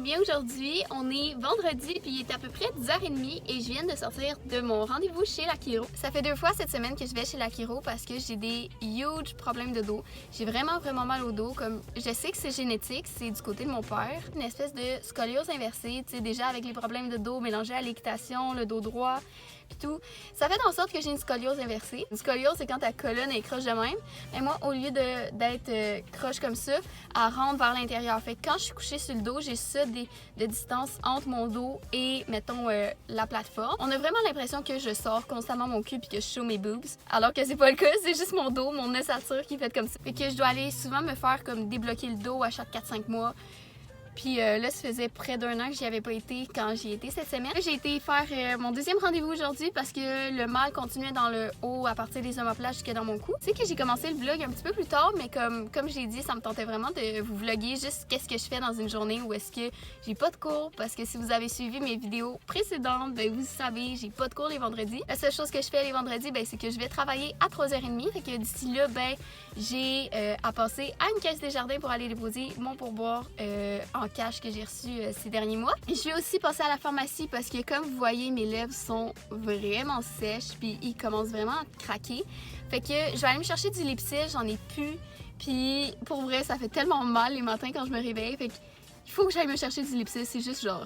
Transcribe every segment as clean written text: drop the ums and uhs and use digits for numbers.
bien aujourd'hui. On est vendredi puis il est à peu près 10h30 et je viens de sortir de mon rendez-vous chez la chiro. Ça fait 2 fois cette semaine que je vais chez la chiro parce que j'ai des huge problèmes de dos. J'ai vraiment mal au dos. Comme je sais que c'est génétique, c'est du côté de mon père. Une espèce de scoliose inversée, tu sais, déjà avec les problèmes de dos mélangés à l'équitation, le dos droit. Puis tout. Ça fait en sorte que j'ai une scoliose inversée. Une scoliose, c'est quand ta colonne est croche de même. Mais moi, au lieu d'être croche comme ça, elle rentre vers l'intérieur. Fait que quand je suis couchée sur le dos, j'ai ça de distance entre mon dos et, mettons, la plateforme. On a vraiment l'impression que je sors constamment mon cul puis que je show mes boobs. Alors que c'est pas le cas, c'est juste mon dos, mon ossature qui est faite comme ça. Fait que je dois aller souvent me faire comme débloquer le dos à chaque 4-5 mois. Puis là, ça faisait près d'1 an que j'y avais pas été quand j'y étais cette semaine. J'ai été faire mon 2e rendez-vous aujourd'hui parce que le mal continuait dans le haut à partir des omoplates jusque dans mon cou. Tu sais que j'ai commencé le vlog un petit peu plus tard, mais comme j'ai dit, ça me tentait vraiment de vous vlogger juste qu'est-ce que je fais dans une journée où est-ce que j'ai pas de cours. Parce que si vous avez suivi mes vidéos précédentes, ben vous savez, j'ai pas de cours les vendredis. La seule chose que je fais les vendredis, ben c'est que je vais travailler à 3h30. Fait que d'ici là, ben j'ai à passer à une caisse des jardins pour aller déposer mon pourboire en cash que j'ai reçu ces derniers mois. Et je vais aussi passer à la pharmacie parce que comme vous voyez, mes lèvres sont vraiment sèches puis ils commencent vraiment à craquer. Fait que je vais aller me chercher du Lipsil, j'en ai plus. Puis pour vrai, ça fait tellement mal les matins quand je me réveille. Fait qu'il faut que j'aille me chercher du Lipsil, c'est juste genre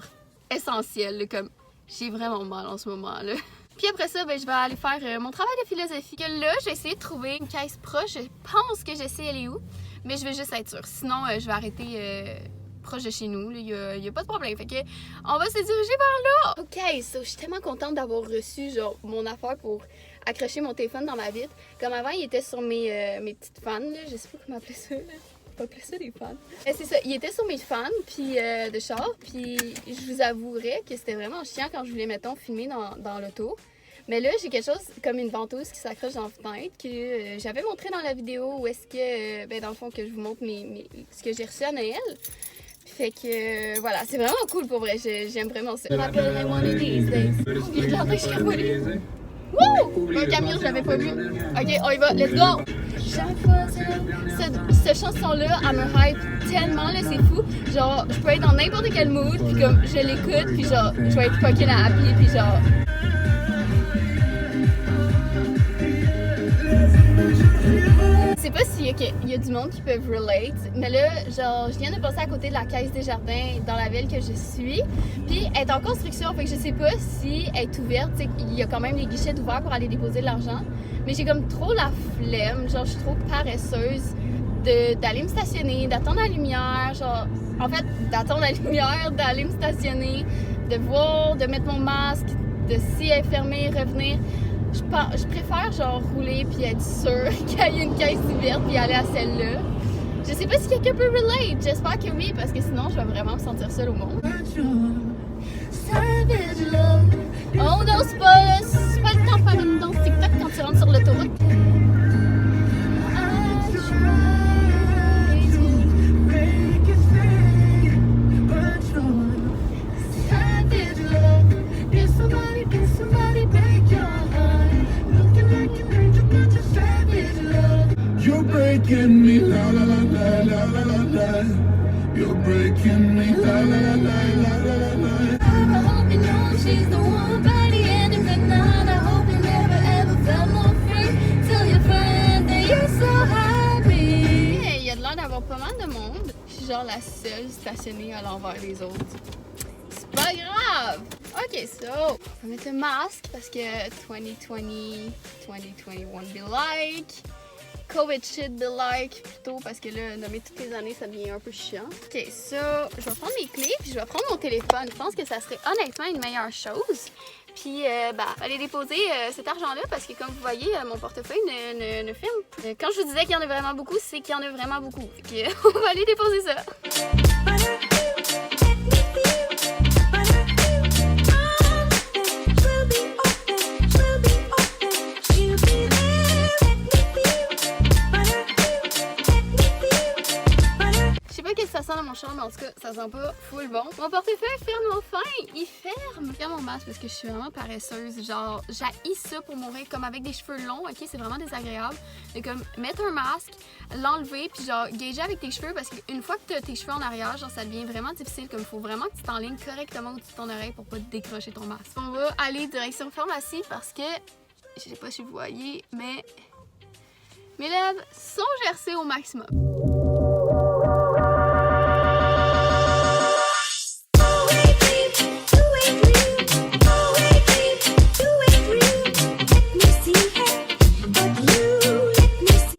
essentiel. Là, comme j'ai vraiment mal en ce moment là. Puis après ça, ben, je vais aller faire mon travail de philosophie. Que là, je vais essayer de trouver une caisse proche. Je pense que je sais elle est où, mais je vais juste être sûre. Sinon, je vais arrêter proche de chez nous. Il n'y a pas de problème. Fait que on va se diriger vers là. OK, so, je suis tellement contente d'avoir reçu genre mon affaire pour accrocher mon téléphone dans ma vitre. Comme avant, il était sur mes petites fans. Là. Je sais pas comment appeler ça. Là. On va appeler ça des fans. C'est ça, il était sur mes fans puis, de char. Puis je vous avouerais que c'était vraiment chiant quand je voulais, mettons, filmer dans l'auto. Mais là, j'ai quelque chose comme une ventouse qui s'accroche dans la fenêtre que j'avais montré dans la vidéo où est-ce que, ben, dans le fond, que je vous montre ce que j'ai reçu à Noël. Fait que, voilà, c'est vraiment cool pour vrai, j'aime vraiment ça. Je m'appellerais One of These Days. Puis regardez, je suis capoté. Wouh! Un camion, je l'avais pas vu. Ok, on y va, let's go! Chaque fois, cette chanson-là, elle me hype tellement, là, c'est fou. Genre, je peux être dans n'importe quel mood, puis comme, je l'écoute, puis genre, je vais être fucking happy, puis genre... Je sais pas s'il y a du monde qui peuvent relate, mais là, genre, je viens de passer à côté de la caisse des jardins dans la ville que je suis, puis elle est en construction, fait que je sais pas si elle est ouverte, tu sais, il y a quand même les guichets ouverts pour aller déposer de l'argent, mais j'ai comme trop la flemme, genre, je suis trop paresseuse d'aller me stationner, d'attendre la lumière, genre, en fait, d'attendre la lumière, d'aller me stationner, de voir, de mettre mon masque, de si elle est fermée, revenir. Je préfère genre rouler puis être sûre qu'il y a une caisse ouverte puis aller à celle-là. Je sais pas si quelqu'un peut relate, j'espère que oui parce que sinon je vais vraiment me sentir seule au monde. Oh non, c'est pas le temps de faire une danse TikTok quand tu rentres sur l'autoroute. You're breaking me, la la la la la la la la. You're breaking me, la la la la la la la. I hope you know she's the one by the end of the night. I hope you never ever felt more free till you find that you're so happy. Il y a de l'air d'avoir pas mal de monde. Je suis genre la seule stationnée à l'envers des autres. C'est pas grave! Ok, so, on va mettre le masque parce que 2020, 2021 be like. COVID shit be like, plutôt parce que là, nommer toutes les années, ça devient un peu chiant. Ok, so, je vais prendre mes clés puis je vais prendre mon téléphone. Je pense que ça serait honnêtement une meilleure chose. Puis, aller déposer cet argent-là parce que comme vous voyez, mon portefeuille ne filme plus. Quand je vous disais qu'il y en a vraiment beaucoup, c'est qu'il y en a vraiment beaucoup. Fait que, on va aller déposer ça. mon char, mais en tout cas, ça sent pas full bon. Mon portefeuille ferme enfin! Il ferme! Regarde mon masque parce que je suis vraiment paresseuse. Genre, j'haïs ça pour mourir, comme avec des cheveux longs, ok? C'est vraiment désagréable. De comme mettre un masque, l'enlever, puis genre, gager avec tes cheveux parce qu'une fois que t'as tes cheveux en arrière, genre, ça devient vraiment difficile. Comme, faut vraiment que tu t'enlignes correctement au-dessus de ton oreille pour pas te décrocher ton masque. On va aller direction pharmacie parce que, je sais pas si vous voyez, mais mes lèvres sont gercées au maximum.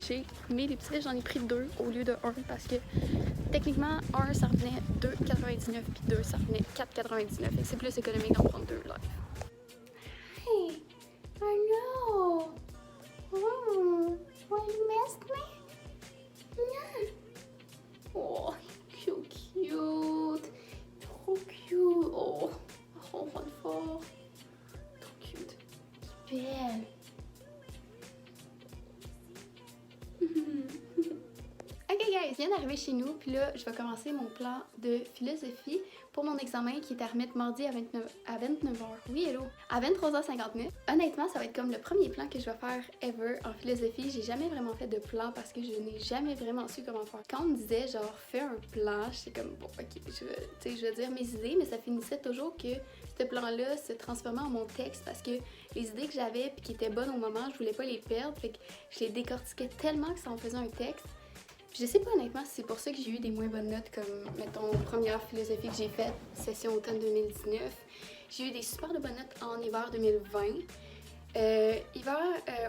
J'ai mis les petits lèvres, j'en ai pris 2 au lieu de 1 parce que techniquement 1 ça revenait 2,99 puis 2 ça revenait 4,99 et c'est plus économique d'en prendre 2 live. Hey, I know. Oh, will you missed me? Yeah. Oh, so cute. Trop cute. Oh, one fort. Trop cute. Belle. Ok guys, je viens d'arriver chez nous, puis là, je vais commencer mon plan de philosophie pour mon examen qui est à remettre mardi à 29h. Oui, hello! À 23h59. Honnêtement, ça va être comme le premier plan que je vais faire ever en philosophie. J'ai jamais vraiment fait de plan parce que je n'ai jamais vraiment su comment faire. Quand on me disait genre, fais un plan, j'étais comme, bon, ok, je vais dire mes idées, mais ça finissait toujours que ce plan-là se transformait en mon texte parce que les idées que j'avais puis qui étaient bonnes au moment, je voulais pas les perdre, fait que je les décortiquais tellement que ça en faisait un texte. Je sais pas honnêtement si c'est pour ça que j'ai eu des moins bonnes notes comme, mettons, première philosophie que j'ai faite, session automne 2019. J'ai eu des super de bonnes notes en hiver 2020.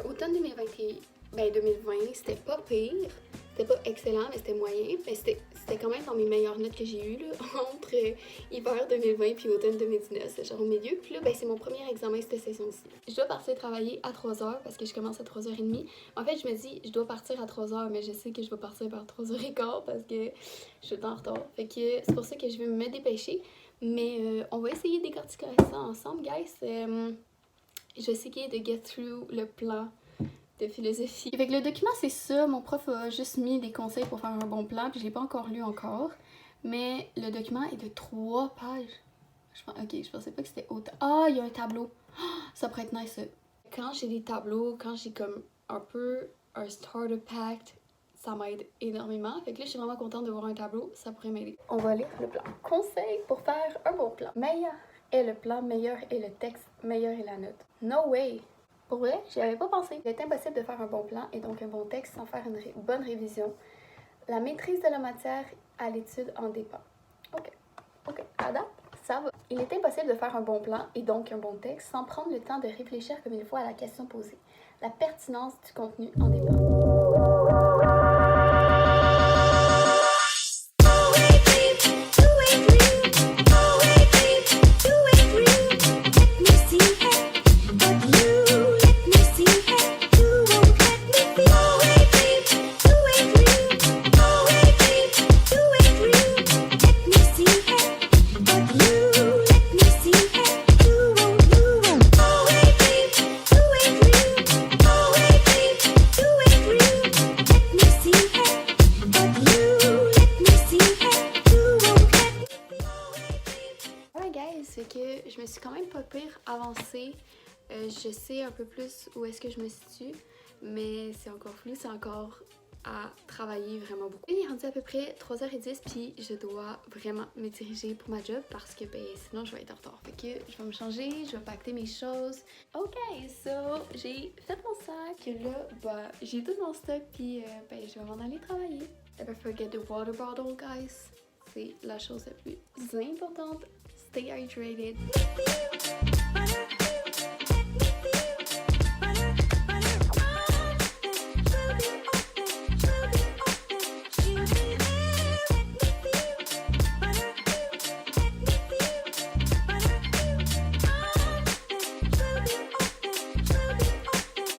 Automne 2020, c'était pas pire. C'était pas excellent, mais c'était moyen. Mais c'était quand même dans mes meilleures notes que j'ai eues là, entre hiver 2020 puis automne 2019. C'est genre au milieu. Puis là, c'est mon premier examen cette session-ci. Je dois partir travailler à 3h parce que je commence à 3h30. En fait, je me dis, je dois partir à 3h, mais je sais que je vais partir vers 3h15 parce que je suis tout le temps en retard. Fait que c'est pour ça que je vais me dépêcher. Mais on va essayer de décortiquer ça ensemble, guys. Je vais essayer de get through le plan de philosophie. Fait que le document, c'est ça. Mon prof a juste mis des conseils pour faire un bon plan, puis je l'ai pas encore lu encore. Mais le document est de 3 pages. Ok, je pensais pas que c'était autant. Ah, il y a un tableau. Ça pourrait être nice, ça. Quand j'ai des tableaux, quand j'ai comme un peu un starter pack, ça m'aide énormément. Fait que là, je suis vraiment contente de voir un tableau. Ça pourrait m'aider. On va lire le plan. Conseil pour faire un bon plan. Meilleur est le plan, meilleur est le texte, meilleur est la note. No way! Pour vrai, j'y avais pas pensé. Il est impossible de faire un bon plan et donc un bon texte sans faire une bonne révision. La maîtrise de la matière à l'étude en dépend. Ok, à date, ça va. Il est impossible de faire un bon plan et donc un bon texte sans prendre le temps de réfléchir comme il faut à la question posée. La pertinence du contenu en dépend. C'est que je me suis quand même pas pire avancée. Je sais un peu plus où est-ce que je me situe, mais c'est encore flou, c'est encore à travailler vraiment beaucoup. Il est rendu à peu près 3h10 puis je dois vraiment me diriger pour ma job parce que sinon je vais être en retard. Fait que je vais me changer, je vais pacter mes choses. Ok, so j'ai fait mon sac. Là, j'ai tout mon stock puis je vais m'en aller travailler. Never forget the water bottle, guys. C'est la chose la plus importante. Stay hydrated.